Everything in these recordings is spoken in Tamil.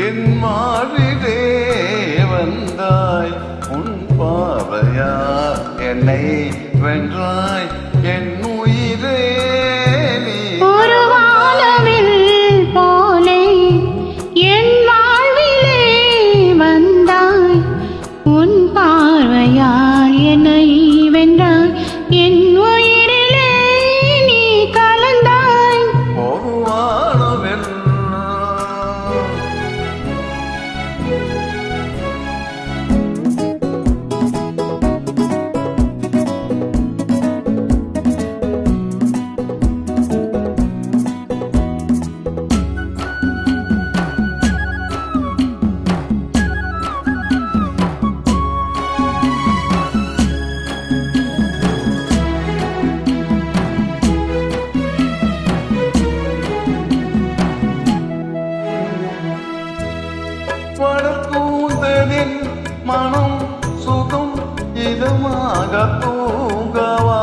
என் மாறிலே வந்தாய் உன் பாவையார் என்னை வென்றாய் என் உயிரே நீ ஒரு வானவில் போலே என் வாழ்விலே வந்தாய் உன் பார்வையால் என்னை வென்றாய் என் உயிரிலே நீ கலந்தாய் ஒரு வானவில் படக்கூந்தலின் மனம் சுகம் இதமாக தூங்கவா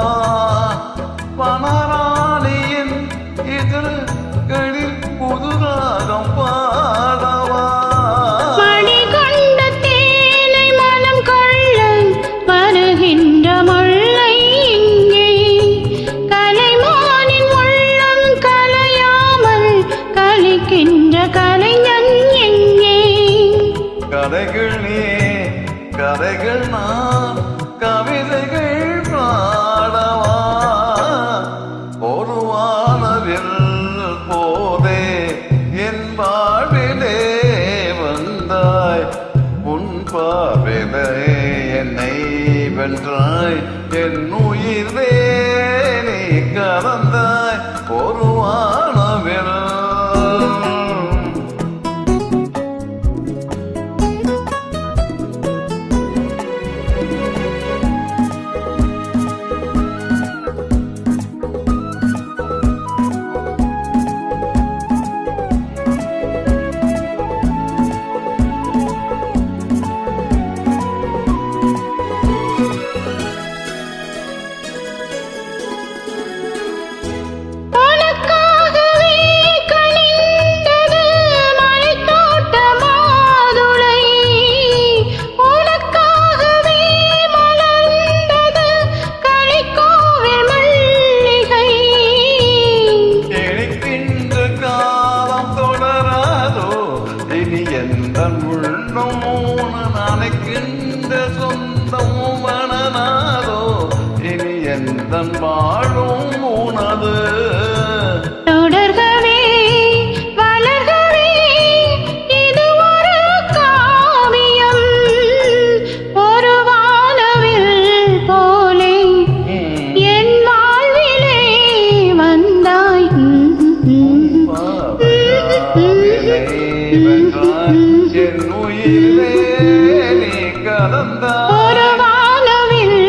பணராணியின் இதழ்களில் புதுராகம் பாடவா மணி கொண்ட தேனை மனம் கொள்ள வருகின்ற முல்லை இங்கே கலைமானின் உள்ளம் கலையாமல் கலிக்கின்ற கலைஞன் எங்கே கதைகள் நீ கதைகள் நான் கவிதைகள் பாடவா ஒரு வானவில் போதே என் வாழ்விலே வந்தாய் உன் பார்விலே என்னை வென்றாய் என் உயிரே நீ கலந்தாய் ஒரு வானவில் நினைக்கின்ற சொந்தம் மனநாதோ இனி எந்த வாழும் உனது தொடர்கவே வளர்கவே இது ஒரு காவியம் ஒரு வானவில் போலே என் வாழ்விலே வந்தாய் என் உயிரே நீ கலந்தாய் ஒரு வானவில்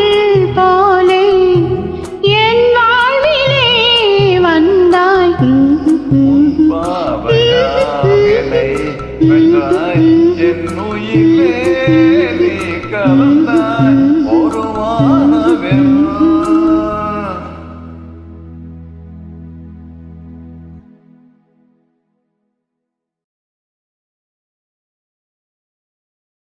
போலே என் வாழ்விலே வந்தாய் பாவையாய் வென்றாய் என் உயிரே நீ கலந்தாய் ஒரு வானவில்